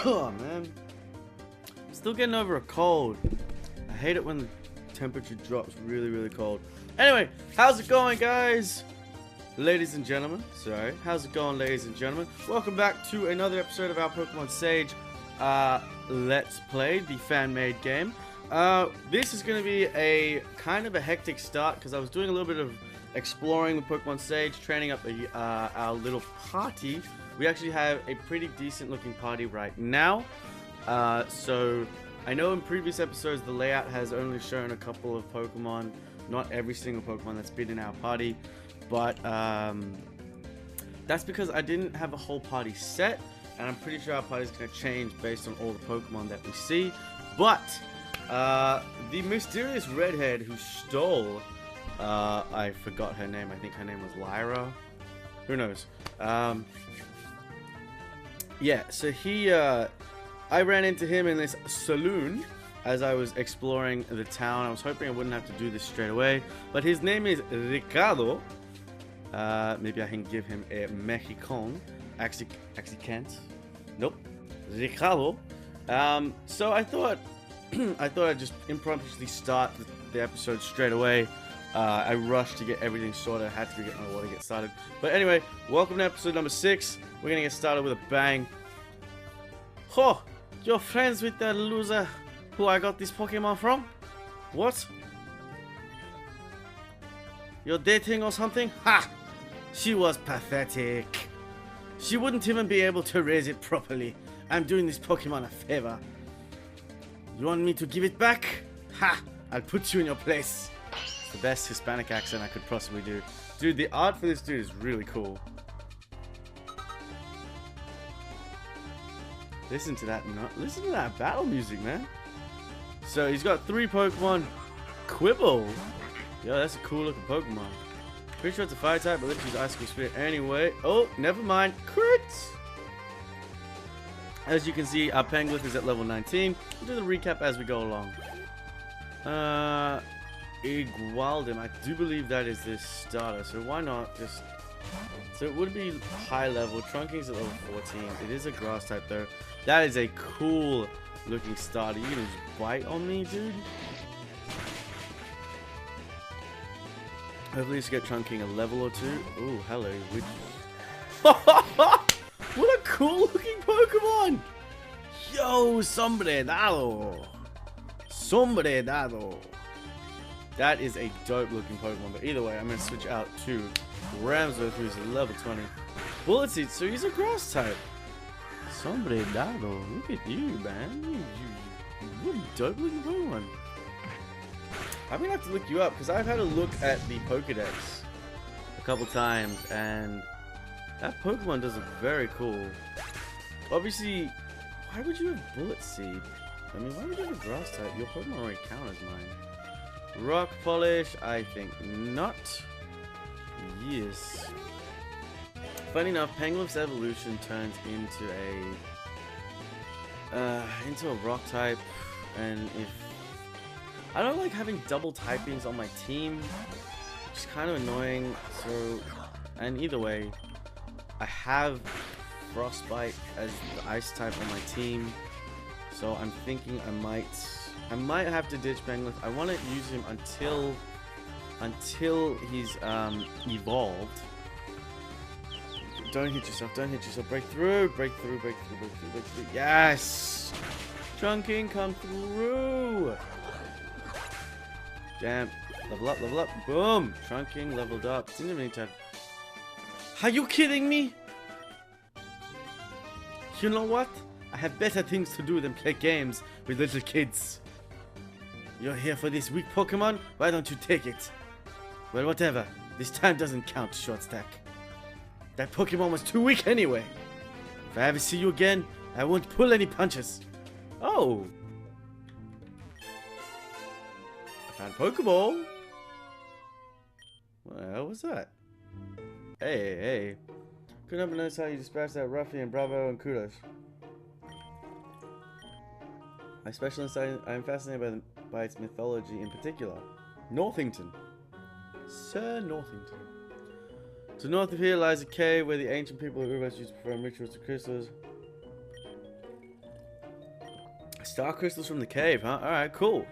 Oh man, I'm still getting over a cold. I hate it when the temperature drops really cold. Anyway, how's it going, guys? Ladies and gentlemen, sorry. How's it going, ladies and gentlemen? Welcome back to another episode of our Pokemon Sage Let's Play, the fan-made game. This is going to be a kind of a hectic start because I was doing a little bit of exploring with Pokemon Sage, training up our little party. We actually have a pretty decent looking party right now. So I know in previous episodes the layout has only shown a couple of Pokemon, not every single Pokemon that's been in our party. But that's because I didn't have a whole party set, and I'm pretty sure our party's going to change based on all the Pokemon that we see. But the mysterious redhead who stole, I forgot her name, I think her name was Lyra, who knows. Yeah, so he, I ran into him in this saloon as I was exploring the town. I was hoping I wouldn't have to do this straight away, but his name is Ricardo. Maybe I can give him a Mexican accent. Nope, Ricardo. So I thought I'd just impromptu start the episode straight away. I rushed to get everything sorted. I had to get my water to get started. But anyway, welcome to episode number 6. We're gonna get started with a bang. Oh, you're friends with that loser who I got this Pokemon from? What? You're dating or something? Ha! She was pathetic. She wouldn't even be able to raise it properly. I'm doing this Pokemon a favor. You want me to give it back? Ha! I'll put you in your place. It's the best Hispanic accent I could possibly do. Dude, the art for this dude is really cool. Listen to that battle music, man. So he's got 3 Pokemon. Quibble. Yo, that's a cool looking Pokemon. Pretty sure it's a fire type, but let's use Ice Cool Spirit anyway. Oh, never mind. Crits! As you can see, our Penglyph is at level 19. We'll do the recap as we go along. Igualdum, I do believe that is this starter, so why not just... So it would be high level. Trunking's at level 14. It is a grass type though. That is a cool looking starter. You can just bite on me, dude. Hopefully just get Trunking a level or 2. Ooh, hello, witch. What a cool looking Pokemon! Yo, sombrerado. Sombrerado. That is a dope looking Pokemon, but either way, I'm going to switch out to Ramsworth, who's level 20. Bullet Seed, so he's a grass type. Sombrerado, look at you, man. What a dope looking Pokemon. I'm going to have to look you up, because I've had a look at the POKEDEX a couple times, and that Pokemon does look very cool. Obviously, why would you have Bullet Seed? I mean, why would you have a grass type? Your Pokemon already count as mine. Rock Polish, I think not. Yes. Funny enough, Penglyph's evolution turns into a rock type, and if I don't like having double typings on my team, which is kind of annoying. So, and either way, I have Frostbite as the ice type on my team, so I'm thinking I might have to ditch Penglyph. I want to use him until he's evolved. Don't hit yourself, don't hit yourself. Break through, break through, break through, break through, break through. Yes! Trunking, come through! Damn. Level up, level up. Boom! Trunking, leveled up. Didn't even need to... Are you kidding me? You know what? I have better things to do than play games with little kids. You're here for this weak Pokemon? Why don't you take it? Well, whatever. This time doesn't count, Short Stack. That Pokemon was too weak anyway. If I ever see you again, I won't pull any punches. Oh. I found Pokeball. What the hell was that? Hey. Couldn't help but notice how you dispatched that ruffian. Bravo and kudos. My special insight, I am fascinated by its mythology in particular. Northington. Sir Northington. To the north of here lies a cave where the ancient people of Uvas used to perform rituals to crystals. Star crystals from the cave, huh? Alright, cool.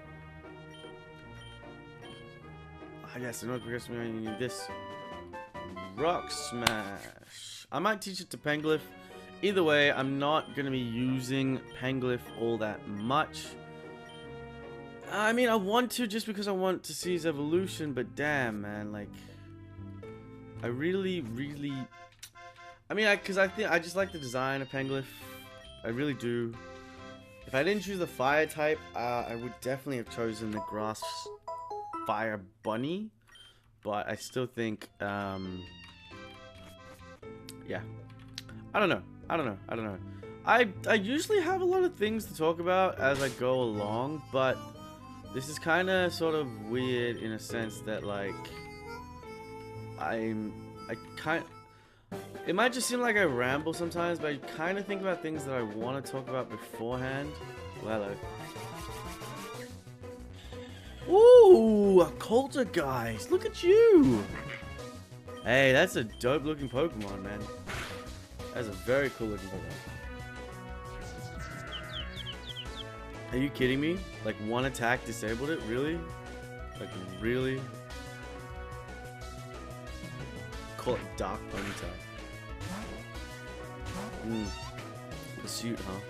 I guess I'm not progressing. I need this. Rock smash. I might teach it to Penglyph. Either way, I'm not going to be using Penglyph all that much. I mean, I want to just because I want to see his evolution, but damn, man, like, I really, I mean, because I think I just like the design of Penglyph. I really do. If I didn't choose the fire type, I would definitely have chosen the grass fire bunny, but I still think, yeah, I don't know. I usually have a lot of things to talk about as I go along, but this is kind of sort of weird in a sense that, like, it might just seem like I ramble sometimes, but I kind of think about things that I want to talk about beforehand. Well, hello. Ooh, a Coulter, guys. Look at you. Hey, that's a dope looking Pokemon, man. That's a very cool looking Pokemon. Are you kidding me? Like, one attack disabled it? Really? Like, really? Call it Dark Ponytail. Pursuit, huh?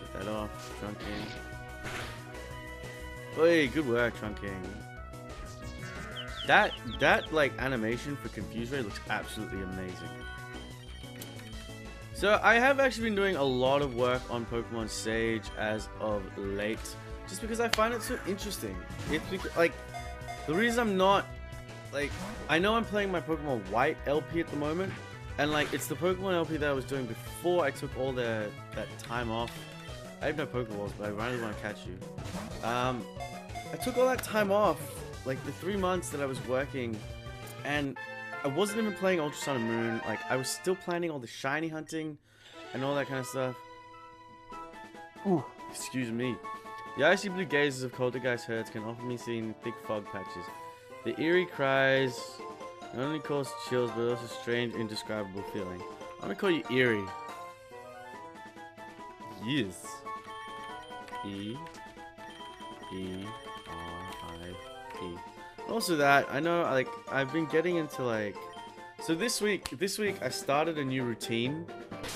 Get that off. Trunking. Hey, good work, Trunking. That like animation for Confuse Ray looks absolutely amazing. So I have actually been doing a lot of work on Pokemon Sage as of late, just because I find it so interesting. It's because, like, the reason I'm not, like, I know I'm playing my Pokemon White LP at the moment, and like it's the Pokemon LP that I was doing before I took all that time off. I have no Pokeballs, but I really want to catch you. I took all that time off, like the 3 months that I was working, and I wasn't even playing Ultra Sun and Moon. Like, I was still planning all the shiny hunting and all that kind of stuff. Ooh, excuse me. The icy blue gazes of Poltergeist herds can often be seen in thick fog patches. The eerie cries not only cause chills, but also strange, indescribable feeling. I'm gonna call you eerie. Yes. E-R-I-E. Also that, I know, like, I've been getting into, like, so this week I started a new routine.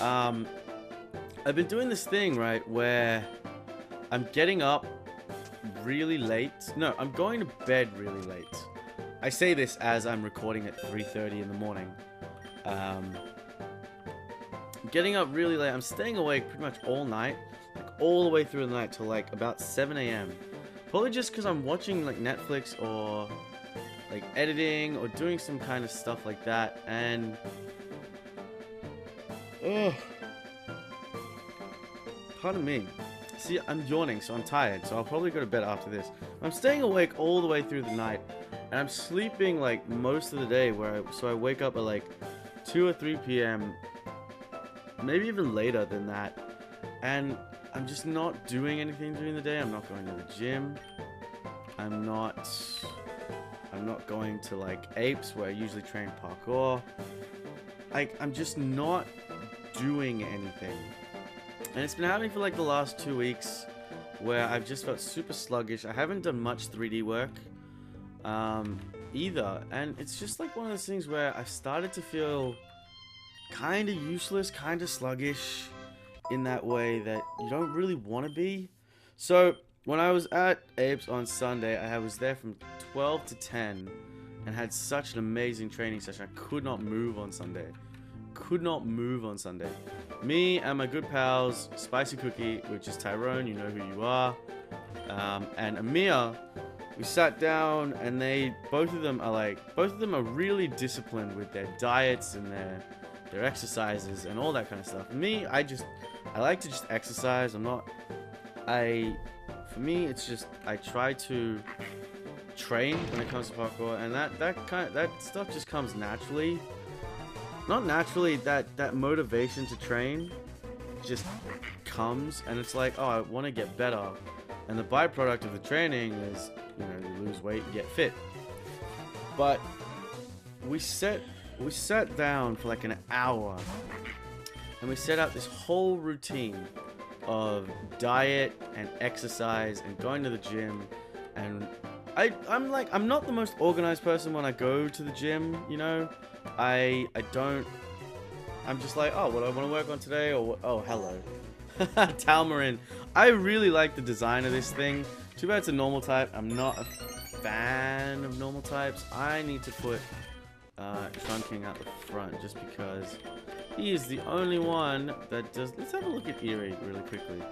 I've been doing this thing, right, where I'm getting up really late. No, I'm going to bed really late. I say this as I'm recording at 3:30 in the morning. Getting up really late. I'm staying awake pretty much all night, like all the way through the night till like about 7 AM. Probably just because I'm watching like Netflix or like editing or doing some kind of stuff like that, and pardon me. See, I'm yawning, so I'm tired, so I'll probably go to bed after this. I'm staying awake all the way through the night, and I'm sleeping like most of the day, so I wake up at like 2 or 3 p.m. maybe even later than that, and I'm just not doing anything during the day. I'm not going to the gym. I'm not going to like Apes where I usually train parkour. I'm just not doing anything. And it's been happening for like the last 2 weeks where I've just felt super sluggish. I haven't done much 3D work either. And it's just like one of those things where I started to feel kind of useless, kind of sluggish in that way that you don't really want to be. So when I was at Apes on Sunday, I was there from 12 to 10 and had such an amazing training session. I could not move on Sunday. Me and my good pals, Spicy Cookie, which is Tyrone, you know who you are, and Amir, we sat down, and both of them are really disciplined with their diets and their exercises and all that kind of stuff. Me, I like to just exercise. For me, it's just, I try to train when it comes to parkour, and that stuff just comes naturally. Not naturally, that motivation to train just comes, and it's like, oh, I want to get better, and the byproduct of the training is, you know, you lose weight, you get fit. But we sat down for like an hour, and we set out this whole routine, of diet and exercise and going to the gym. And I'm not the most organized person when I go to the gym, you know. I'm just like, oh, what do I want to work on today? Or what? Oh, hello. Talmarin. I really like the design of this thing. Too bad it's a normal type. I'm not a fan of normal types. I need to put Trunking out the front just because he is the only one that does. Let's have a look at Eerie really quickly.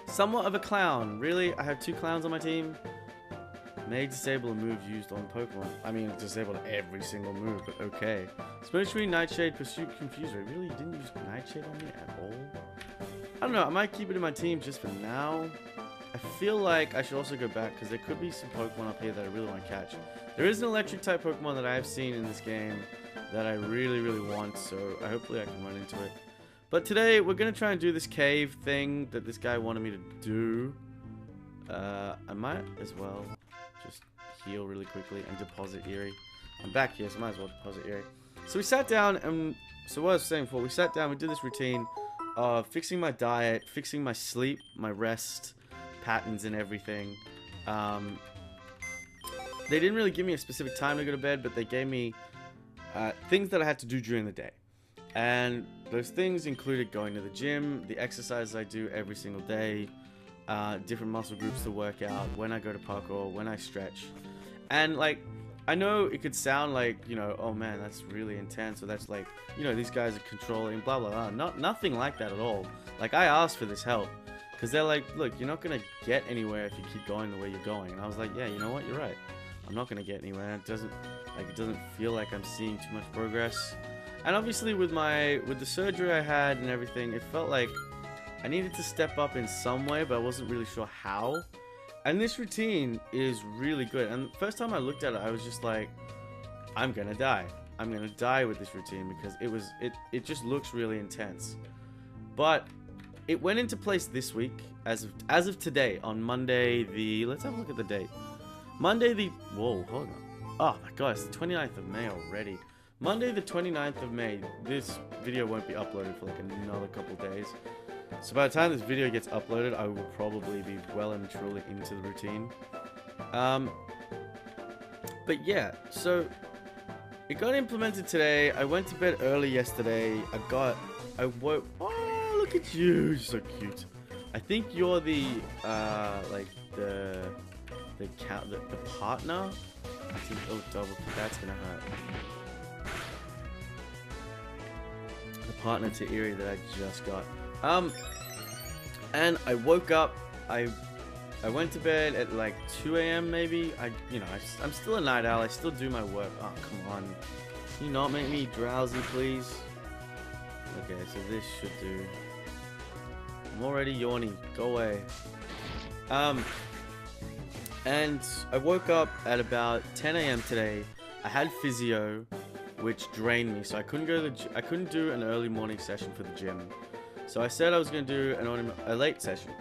Somewhat of a clown. Really? I have 2 clowns on my team? May disable a move used on Pokemon. I mean, it's disabled every single move, but okay. Smoke Nightshade, Pursuit, Confuser. Really? You didn't use Nightshade on me at all? I don't know. I might keep it in my team just for now. I feel like I should also go back because there could be some Pokemon up here that I really want to catch. There is an electric type Pokemon that I have seen in this game that I really, really want, so hopefully I can run into it. But today we're going to try and do this cave thing that this guy wanted me to do. I might as well just heal really quickly and deposit Eerie. I'm back here, so I might as well deposit Eerie. So we sat down and, so what I was saying before, we sat down, we did this routine of fixing my diet, fixing my sleep, my rest patterns and everything. They didn't really give me a specific time to go to bed, but they gave me things that I had to do during the day. And those things included going to the gym, the exercises I do every single day, different muscle groups to work out, when I go to parkour, when I stretch. And like, I know it could sound like, you know, oh man, that's really intense, or that's like, you know, these guys are controlling, blah, blah, blah. Nothing like that at all. Like, I asked for this help, because they're like, look, you're not going to get anywhere if you keep going the way you're going. And I was like, yeah, you know what, you're right. I'm not going to get anywhere. It doesn't feel like I'm seeing too much progress. And obviously with the surgery I had and everything, it felt like I needed to step up in some way, but I wasn't really sure how. And this routine is really good. And the first time I looked at it, I was just like, I'm gonna die. I'm gonna die with this routine because it just looks really intense. But it went into place this week as of today on Monday the, let's have a look at the date. Monday the, whoa, hold on. Oh my god, it's the 29th of May already. Monday the 29th of May. This video won't be uploaded for like another couple days. So by the time this video gets uploaded, I will probably be well and truly into the routine. But yeah, so it got implemented today. I went to bed early yesterday. I woke, oh, look at you, you're so cute. I think you're the, like the partner. I think, oh, double, that's gonna hurt. The partner to Eerie that I just got. And I woke up, I went to bed at like 2 AM maybe. I'm still a night owl, I still do my work. Oh, come on. Can you not make me drowsy, please? Okay, so this should do. I'm already yawning, go away. And I woke up at about 10 AM today. I had physio, which drained me, so I couldn't go to I couldn't do an early morning session for the gym. So I said I was going to do a late session,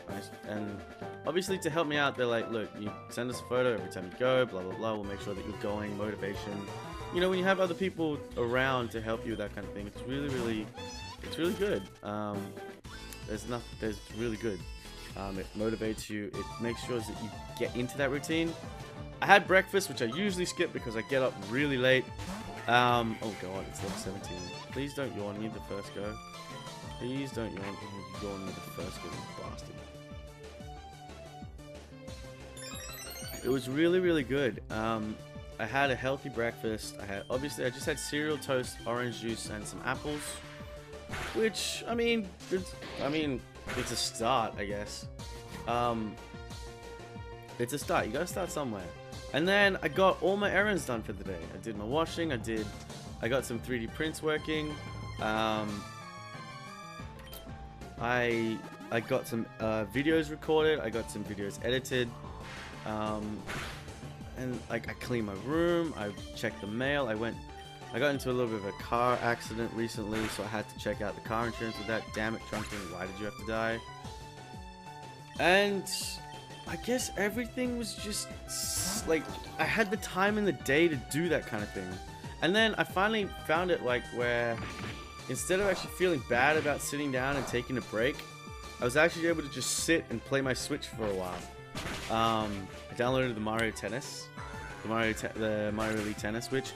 and obviously to help me out, they're like, look, you send us a photo every time you go, blah, blah, blah, we'll make sure that you're going, motivation. You know, when you have other people around to help you with that kind of thing, it's really, really, it's really good. There's really good. It motivates you, it makes sure that you get into that routine. I had breakfast, which I usually skip because I get up really late. Oh god, it's level 17. Please don't yawn me the first go. Please don't yawn me the first go, you bastard. It was really, really good. I had a healthy breakfast. I just had cereal, toast, orange juice, and some apples. Which, I mean, it's a start, I guess. It's a start. You gotta start somewhere. And then I got all my errands done for the day. I did my washing. I got some 3D prints working. I got some videos recorded. I got some videos edited. And like I cleaned my room. I checked the mail. I got into a little bit of a car accident recently, so I had to check out the car insurance with that. Damn it, Trunking, why did you have to die? And I guess everything was just like, I had the time in the day to do that kind of thing. And then I finally found it like where instead of actually feeling bad about sitting down and taking a break, I was actually able to just sit and play my Switch for a while. I downloaded the Mario Tennis, the Mario League Tennis, which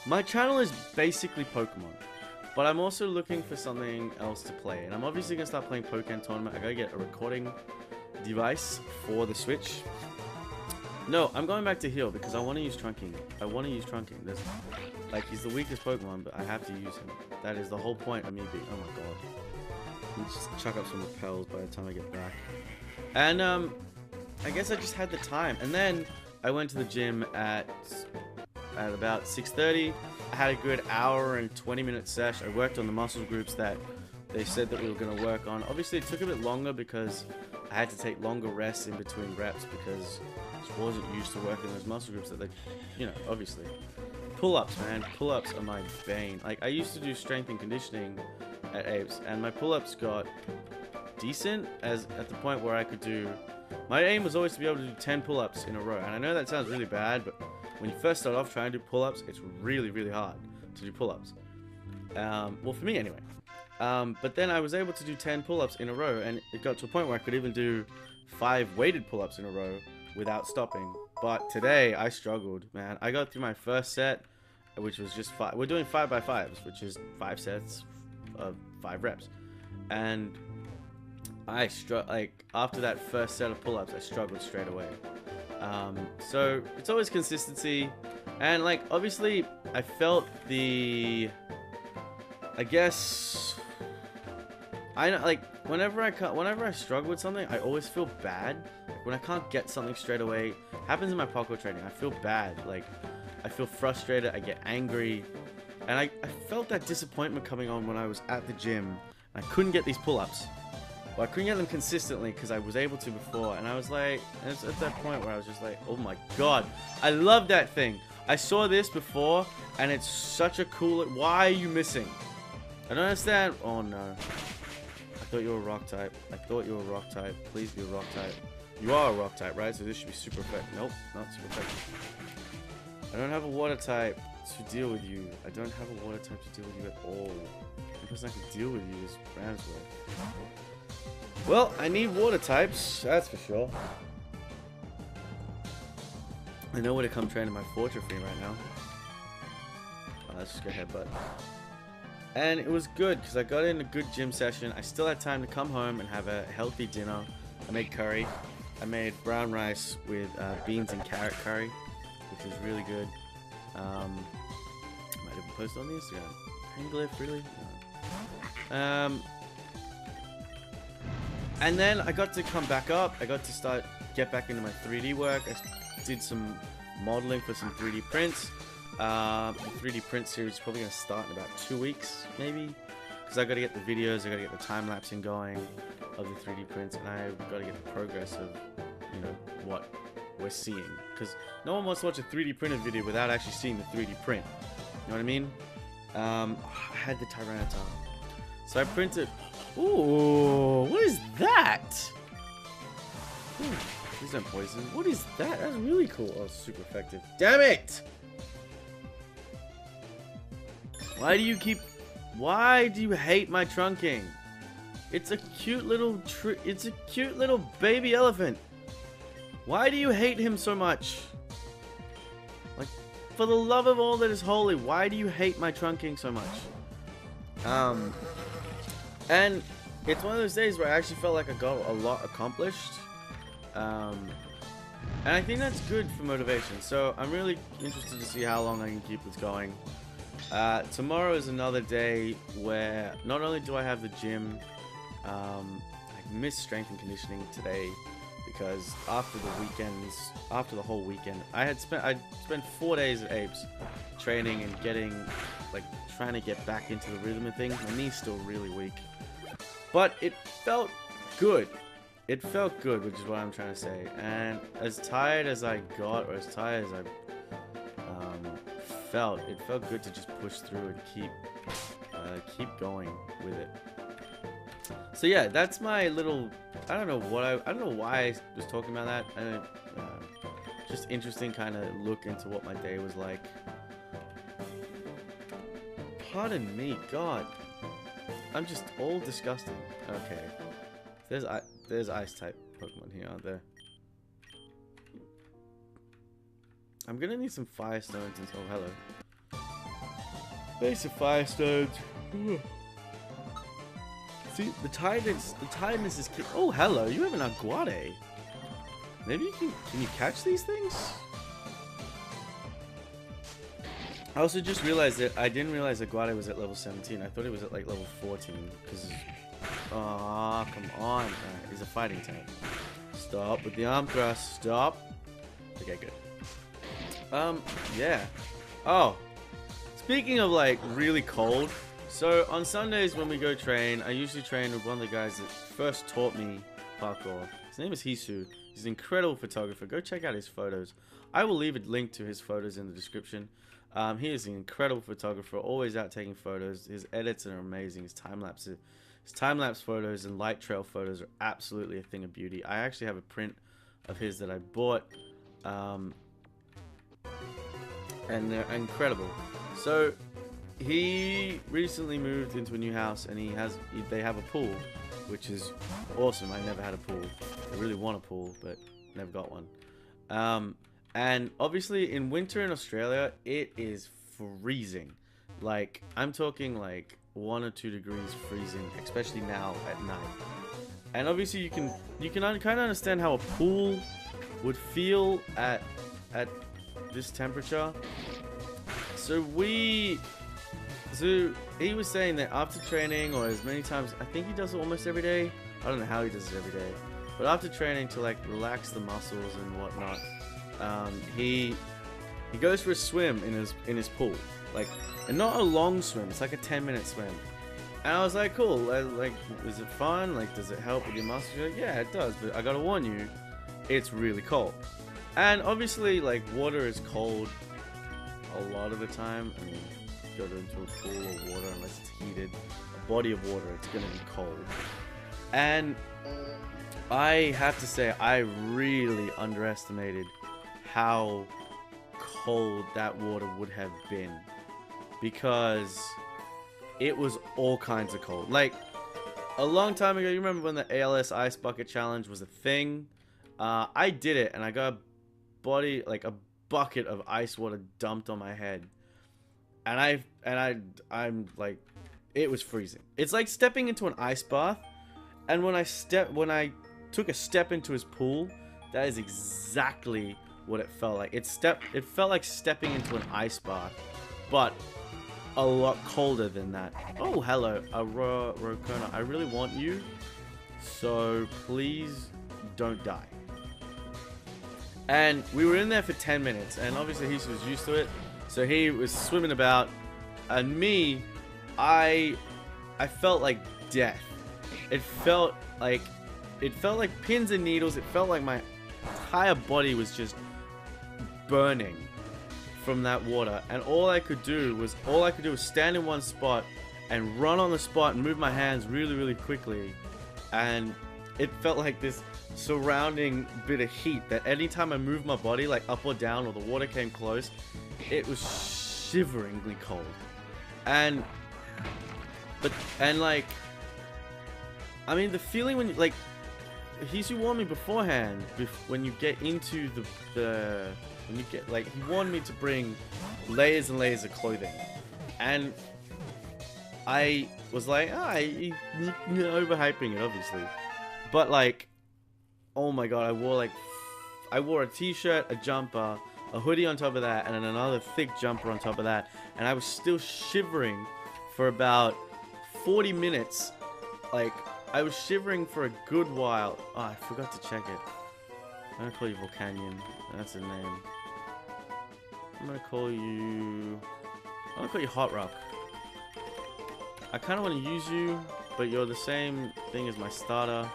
my channel is basically Pokemon, but I'm also looking for something else to play, and I'm obviously gonna start playing Pokemon Tournament. I gotta get a recording device for the Switch. No, I'm going back to heal because I want to use Trunking. There's, like, he's the weakest Pokemon, but I have to use him. That is the whole point of me being. Oh my god. Let me just chuck up some repels by the time I get back. And I guess I just had the time. And then I went to the gym at about 6:30. I had a good hour and 20-minute sesh. I worked on the muscle groups that they said that we were going to work on. Obviously, it took a bit longer because I had to take longer rests in between reps because I just wasn't used to working those muscle groups that they, you know, obviously. Pull-ups, man. Pull-ups are my bane. Like, I used to do strength and conditioning at Apes, and my pull-ups got decent at the point where I could do. My aim was always to be able to do 10 pull-ups in a row, and I know that sounds really bad, but when you first start off trying to do pull-ups, it's really, really hard to do pull-ups. Well, for me anyway. But then I was able to do 10 pull-ups in a row, and it got to a point where I could even do 5 weighted pull-ups in a row without stopping. But today I struggled, man. I got through my first set, which was just 5. We're doing 5x5s, which is 5 sets of 5 reps, and I like after that first set of pull-ups I struggled straight away. So it's always consistency, and like obviously I felt I guess I know, like whenever I struggle with something, I always feel bad. Like, when I can't get something straight away, it happens in my parkour training. I feel bad, like I feel frustrated, I get angry. And I felt that disappointment coming on when I was at the gym. I couldn't get these pull-ups. Well, I couldn't get them consistently because I was able to before. And I was like, and it's at that point where I was just like, oh my god, I love that thing. I saw this before, and it's such a cool. Why are you missing? I don't understand. Oh no. I thought you were a rock type. Please be a rock type. You are a rock type, right? So this should be super effective. Nope, not super effective. I don't have a water type to deal with you. I don't have a water type to deal with you at all. The person I can deal with you is Ramsworth. Well, I need water types, that's for sure. I know where to come train in my Fortress right now. Oh, let's just go headbutt. And it was good because I got in a good gym session. I still had time to come home and have a healthy dinner. I made curry. I made brown rice with beans and carrot curry, which was really good. Might even post on the Instagram. Hanglyph, really? No. And then I got to come back up. I got to get back into my 3D work. I did some modeling for some 3D prints. The 3D print series is probably going to start in about 2 weeks, maybe. Because I got to get the videos, I got to get the time-lapsing going of the 3D prints, and I got to get the progress of, you know, what we're seeing. Because no one wants to watch a 3D printed video without actually seeing the 3D print. You know what I mean? I had the Tyranitar. So I printed. Ooh, what is that? Ooh, please don't poison. What is that? That's really cool. Oh, super effective. Damn it! Why do you hate my trunking? It's a cute little baby elephant. Why do you hate him so much? Like, for the love of all that is holy, why do you hate my trunking so much? And it's one of those days where I actually felt like I got a lot accomplished. And I think that's good for motivation. So I'm really interested to see how long I can keep this going. Tomorrow is another day where not only do I have the gym, I missed strength and conditioning today because after the whole weekend, I'd spent 4 days at Apes training and trying to get back into the rhythm of things. My knee's still really weak, but it felt good. It felt good, which is what I'm trying to say. And as tired as I got, or as tired as I felt, it felt good to just push through and keep going with it. So yeah, that's my little. I don't know why I was talking about that. Just interesting kind of look into what my day was like. Pardon me, God. I'm just all disgusted. Okay. There's ice type Pokemon here, aren't there? I'm gonna need some fire stones and oh hello. Basic fire stones. See, the tiredness is oh hello, you have an Aguade. Maybe you can you catch these things? I also just realized that I didn't realize Aguade was at level 17. I thought it was at like level 14 because ah, come on. He's a fighting type. Stop with the arm thrust. Stop. Okay, good. Yeah. Oh, speaking of like really cold, so on Sundays when we go train, I usually train with one of the guys that first taught me parkour. His name is Hisu. He's an incredible photographer. Go check out his photos. I will leave a link to his photos in the description. He is an incredible photographer, always out taking photos. His edits are amazing. His time-lapse photos and light trail photos are absolutely a thing of beauty. I actually have a print of his that I bought. And they're incredible. So he recently moved into a new house and they have a pool, which is awesome. I never had a pool. I really want a pool, but never got one. And obviously in winter in Australia, it is freezing. Like I'm talking like 1 or 2 degrees freezing, especially now at night. And obviously you can kind of understand how a pool would feel at this temperature. So he was saying that after training, or as many times, I think he does it almost every day. I don't know how he does it every day, but after training to like relax the muscles and whatnot, he goes for a swim in his pool, like, and not a long swim. It's like a 10-minute swim. And I was like, cool. Like, is it fun? Like, does it help with your muscles? You're like, yeah, it does. But I gotta warn you, it's really cold. And obviously, like, water is cold a lot of the time. I mean, go into a pool of water, unless it's heated, a body of water, it's gonna be cold. And I have to say, I really underestimated how cold that water would have been, because it was all kinds of cold. Like, a long time ago, you remember when the ALS Ice Bucket Challenge was a thing? I did it, and I got a bucket of ice water dumped on my head, and I'm like, it was freezing. It's like stepping into an ice bath, and when I took a step into his pool, that is exactly what it felt like. It felt like stepping into an ice bath, but a lot colder than that. Oh, hello, Rokona. I really want you, so please don't die. And we were in there for 10 minutes, and obviously he was used to it, so he was swimming about, and me, I felt like death. It felt like pins and needles. It felt like my entire body was just burning from that water, and all I could do was stand in one spot and run on the spot and move my hands really, really quickly, and it felt like this surrounding bit of heat that anytime I moved my body, like up or down, or the water came close, it was shiveringly cold. And like, I mean, the feeling when you, like, Hisu warned me beforehand, when you get into when you get, like, he warned me to bring layers and layers of clothing, and I was like, you're overhyping it, obviously, but like, oh my god, I wore a t-shirt, a jumper, a hoodie on top of that, and then another thick jumper on top of that, and I was still shivering for about 40 minutes. Like, I was shivering for a good while. Oh, I forgot to check it. I'm gonna call you Volcanion. That's the name. I'm gonna call you Hot Rock. I kind of want to use you, but you're the same thing as my starter.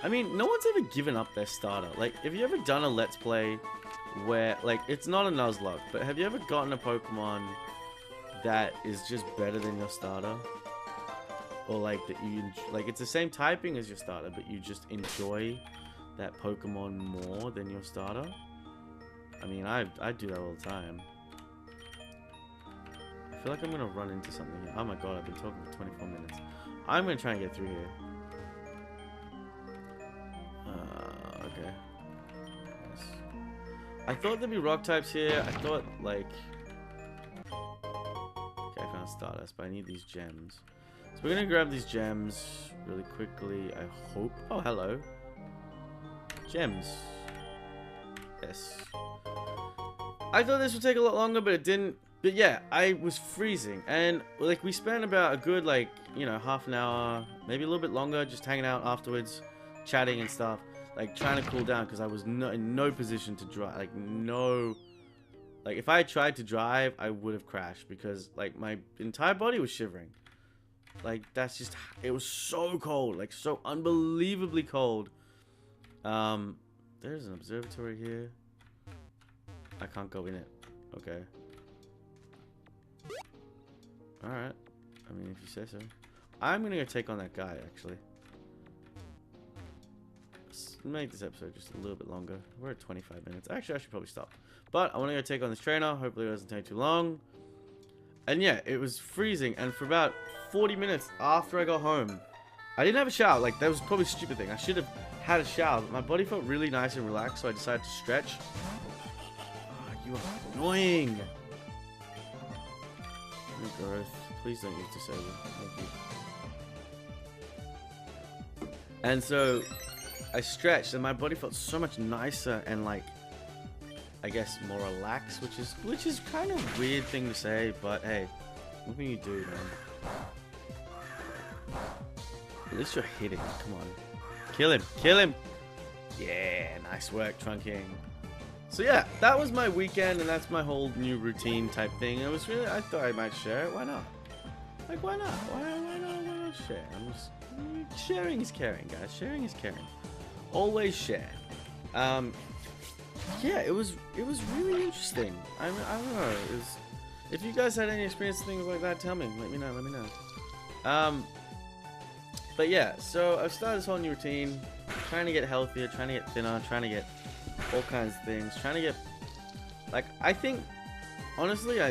I mean, no one's ever given up their starter. Like, have you ever done a Let's Play where, like, it's not a Nuzlocke, but have you ever gotten a Pokemon that is just better than your starter? Or, like, that you, like, it's the same typing as your starter, but you just enjoy that Pokemon more than your starter? I mean, I do that all the time. feel like I'm gonna run into something here. Oh my god, I've been talking for 24 minutes. I'm gonna try and get through here. Okay. Yes. I thought there'd be rock types here. I thought, like... Okay, I found Stardust, but I need these gems. So we're gonna grab these gems really quickly, I hope. Oh, hello. Gems. Yes. I thought this would take a lot longer, but it didn't. But yeah, I was freezing. And, like, we spent about a good, like, you know, half an hour, maybe a little bit longer, just hanging out afterwards, chatting and stuff. Like, trying to cool down, because I was in no position to drive. Like, no... Like, if I had tried to drive, I would have crashed, because, like, my entire body was shivering. Like, that's just... It was so cold. Like, so unbelievably cold. There's an observatory here. I can't go in it. Okay. Alright. I mean, if you say so. I'm gonna go take on that guy, actually. Let's make this episode just a little bit longer. We're at 25 minutes. Actually, I should probably stop. But I want to go take on this trainer. Hopefully it doesn't take too long. And yeah, it was freezing. And for about 40 minutes after I got home, I didn't have a shower. Like, that was probably a stupid thing. I should have had a shower. But my body felt really nice and relaxed, so I decided to stretch. Oh, you are annoying. No growth. Please don't use disable. Thank you. And so I stretched, and my body felt so much nicer and, like, I guess more relaxed, which is kind of a weird thing to say, but hey, what can you do, man? At least you're hitting. Come on, kill him, kill him. Yeah, nice work, Trunking. So yeah, that was my weekend, and that's my whole new routine type thing. It was really, I thought I might share it. Why not? Like, why not? Why not share? I'm just sharing is caring, guys. Sharing is caring. Always share. Yeah, it was really interesting. I don't know. It was, if you guys had any experience with things like that, tell me. Let me know. But yeah, so I've started this whole new routine, trying to get healthier, trying to get thinner, trying to get all kinds of things, trying to get, like, I think, honestly, I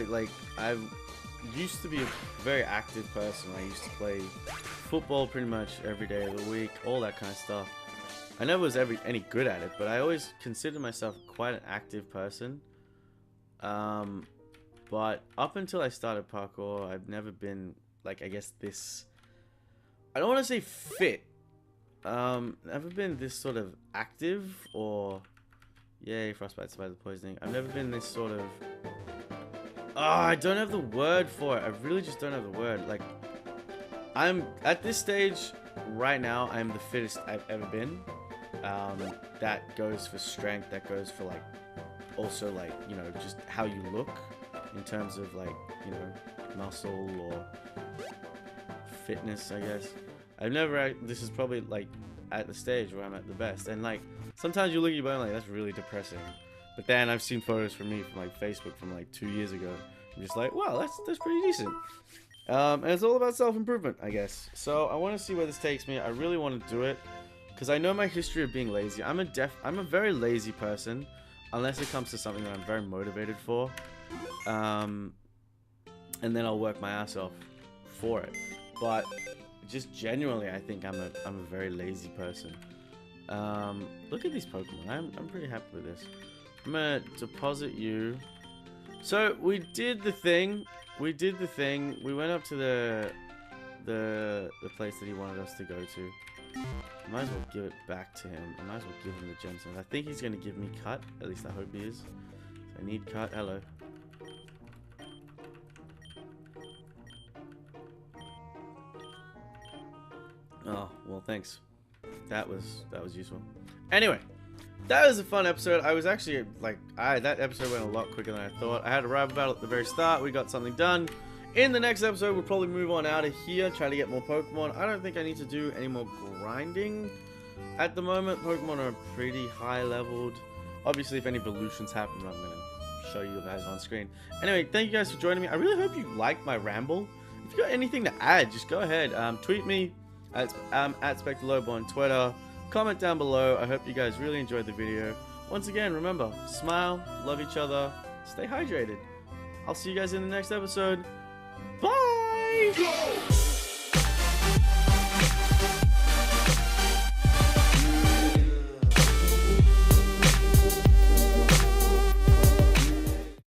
used to be a very active person. I used to play football pretty much every day of the week, all that kind of stuff. I never was any good at it, but I always considered myself quite an active person. But up until I started parkour, I've never been, like, I guess this... I don't want to say fit. Never been this sort of active or... Yay, frostbite survived the poisoning. I've never been this sort of... Oh, I don't have the word for it. I really just don't have the word. Like, I'm at this stage right now, I'm the fittest I've ever been. That goes for strength, that goes for, like, also, like, you know, just how you look in terms of, like, you know, muscle or fitness, I guess. This is probably, like, at the stage where I'm at the best. And, like, sometimes you look at your body like, that's really depressing. But then I've seen photos from me from, like, Facebook from, like, 2 years ago. I'm just like, wow, that's pretty decent. And it's all about self-improvement, I guess. So I want to see where this takes me. I really want to do it because I know my history of being lazy. I'm a very lazy person unless it comes to something that I'm very motivated for. And then I'll work my ass off for it. But just genuinely, I think I'm a very lazy person. Look at these Pokemon. I'm pretty happy with this. I'm gonna deposit you. So we did the thing. We went up to the place that he wanted us to go to. I might as well give it back to him. I might as well give him the gemstones. I think he's gonna give me cut. At least I hope he is. So I need cut. Hello. Oh, well, thanks. That was useful. Anyway, that was a fun episode. I was actually, like, that episode went a lot quicker than I thought. I had a rival battle at the very start. We got something done. In the next episode, we'll probably move on out of here, try to get more Pokemon. I don't think I need to do any more grinding at the moment. Pokemon are pretty high leveled. Obviously, if any evolutions happen, I'm going to show you guys on screen. Anyway, thank you guys for joining me. I really hope you liked my ramble. If you got anything to add, just go ahead. Tweet me at SpectreLobo on Twitter. Comment down below. I hope you guys really enjoyed the video. Once again, remember, smile, love each other, stay hydrated. I'll see you guys in the next episode. Bye!